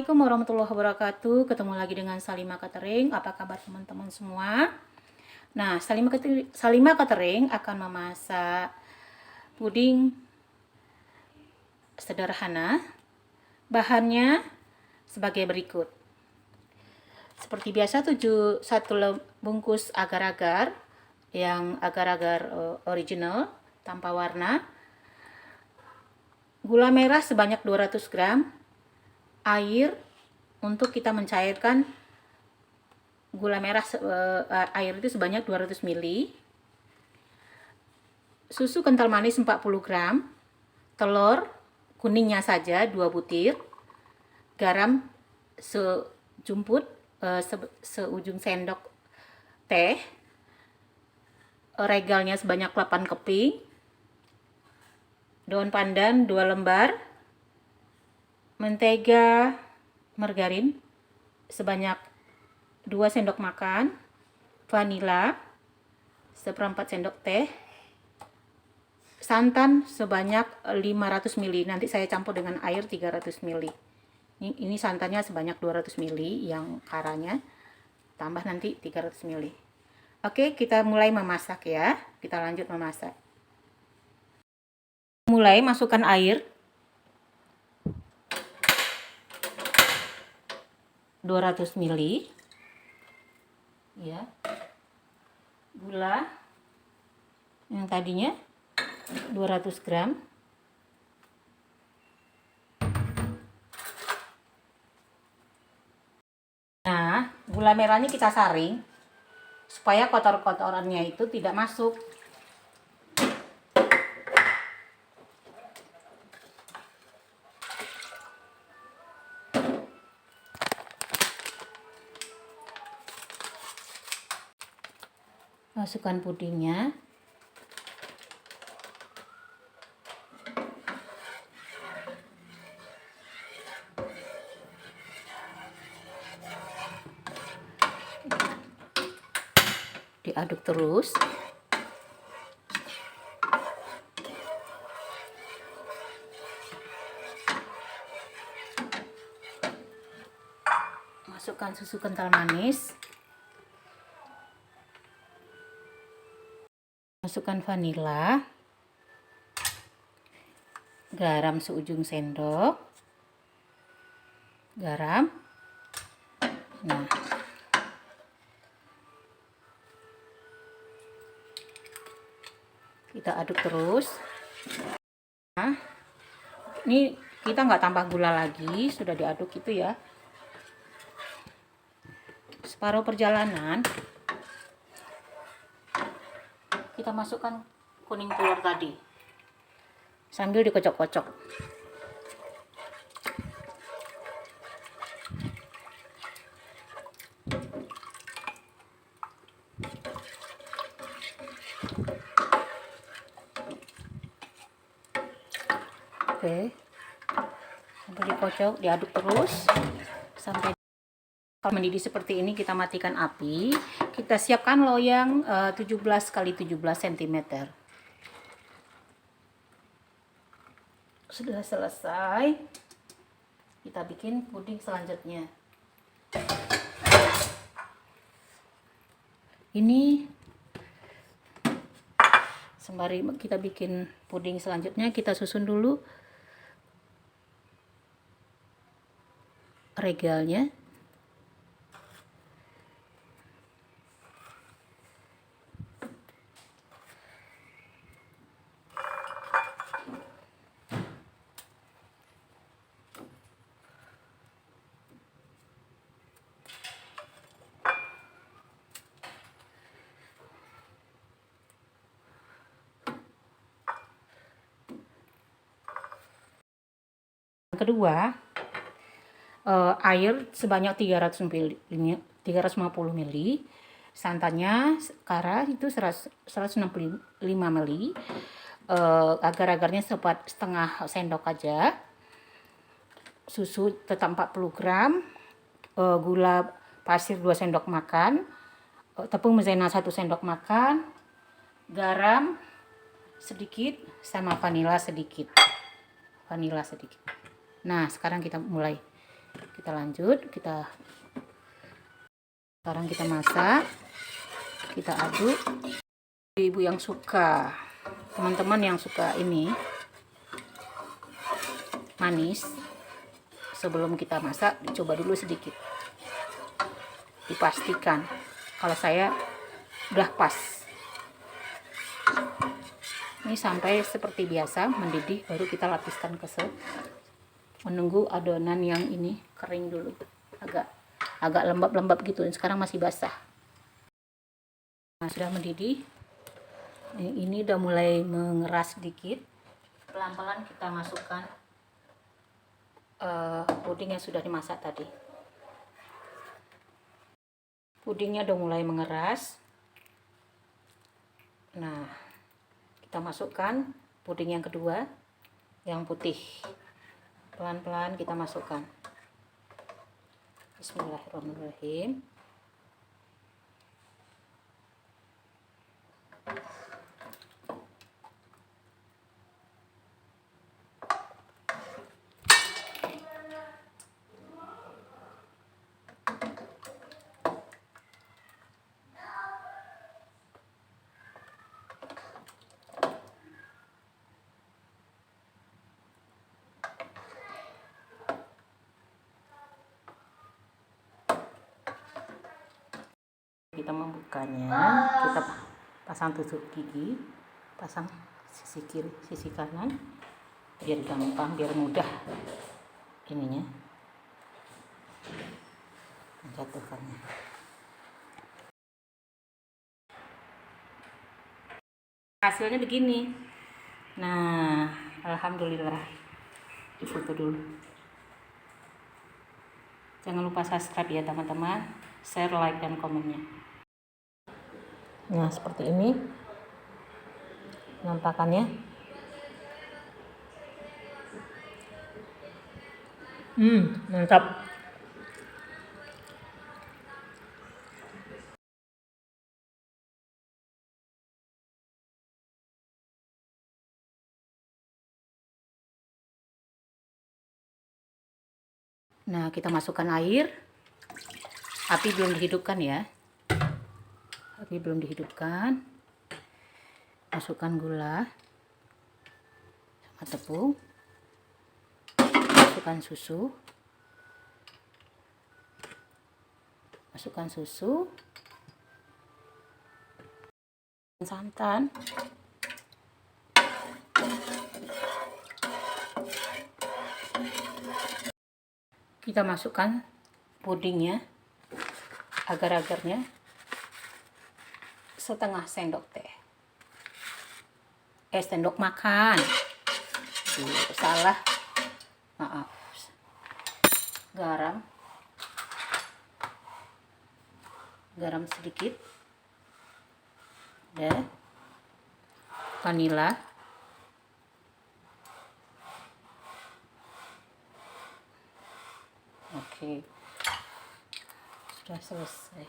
Assalamualaikum warahmatullahi wabarakatuh. Ketemu lagi dengan Salima Catering. Apa kabar teman-teman semua? Nah, Salima Catering akan memasak puding sederhana. Bahannya sebagai berikut. Seperti biasa, 1 bungkus agar-agar yang agar-agar original tanpa warna. Gula merah sebanyak 200 gram. Air untuk kita mencairkan gula merah, air itu sebanyak 200 ml. Susu kental manis 40 gram. Telur kuningnya saja 2 butir. Garam sejumput, seujung sendok teh. Regalnya sebanyak 8 keping. Daun pandan 2 lembar. Mentega margarin sebanyak 2 sendok makan, vanila 1/4 sendok teh, santan sebanyak 500 ml. Nanti saya campur dengan air 300 ml. Ini santannya sebanyak 200 ml yang karanya, tambah nanti 300 ml. Oke, kita mulai memasak ya. Kita lanjut memasak. Mulai masukkan air 200 ml ya. Gula yang tadinya 200 gram. Nah, gula merahnya kita saring supaya kotor-kotorannya itu tidak masuk. Masukkan pudingnya. Diaduk terus. Masukkan susu kental manis. Masukkan vanila, garam seujung sendok, garam. Nah, kita aduk terus. Nah, ini kita nggak tambah gula lagi, sudah diaduk itu ya. Separuh perjalanan kita masukkan kuning telur tadi sambil dikocok-kocok. Oke, sampai dikocok, diaduk terus sampai mendidih seperti ini. Kita matikan api. Kita siapkan loyang 17 x 17 cm. Sudah selesai. Kita bikin puding selanjutnya. Ini sembari kita bikin puding selanjutnya, kita susun dulu regalnya. Kedua, air sebanyak 350 ml, santannya kara itu 165 ml, agar-agarnya setengah sendok aja, susu tetap 40 gram, gula pasir 2 sendok makan, tepung maizena 1 sendok makan, garam sedikit, sama vanila sedikit. Nah, sekarang kita mulai. kita lanjut. Sekarang kita masak, kita aduk. Ibu yang suka, teman-teman yang suka ini manis, sebelum kita masak dicoba dulu sedikit, dipastikan. Kalau saya udah pas. Ini sampai seperti biasa mendidih, baru kita lapiskan kesel. Menunggu adonan yang ini kering dulu, agak lembab-lembab gitu. Sekarang masih basah. Nah, sudah mendidih. Ini udah mulai mengeras sedikit. Pelan-pelan kita masukkan puding yang sudah dimasak tadi. Pudingnya udah mulai mengeras. Nah, kita masukkan puding yang kedua, yang putih. Pelan-pelan kita masukkan. Bismillahirrahmanirrahim. Kita membukanya, kita pasang tusuk gigi, pasang sisi kiri, sisi kanan, biar gampang, biar mudah ininya menjatuhkannya. Hasilnya begini. Nah, alhamdulillah. Difoto dulu. Jangan lupa subscribe ya teman-teman, share, like, dan komennya. Nah, seperti ini penampakannya. Mantap. Nah, kita masukkan air. Api belum dihidupkan ya. Api belum dihidupkan. Masukkan gula sama tepung. Masukkan susu. Masukkan susu. Santan. Kita masukkan pudingnya, agar-agarnya, setengah sendok teh. Sendok makan. Salah. Maaf. Garam sedikit. Dan vanila. Oke. Sudah selesai.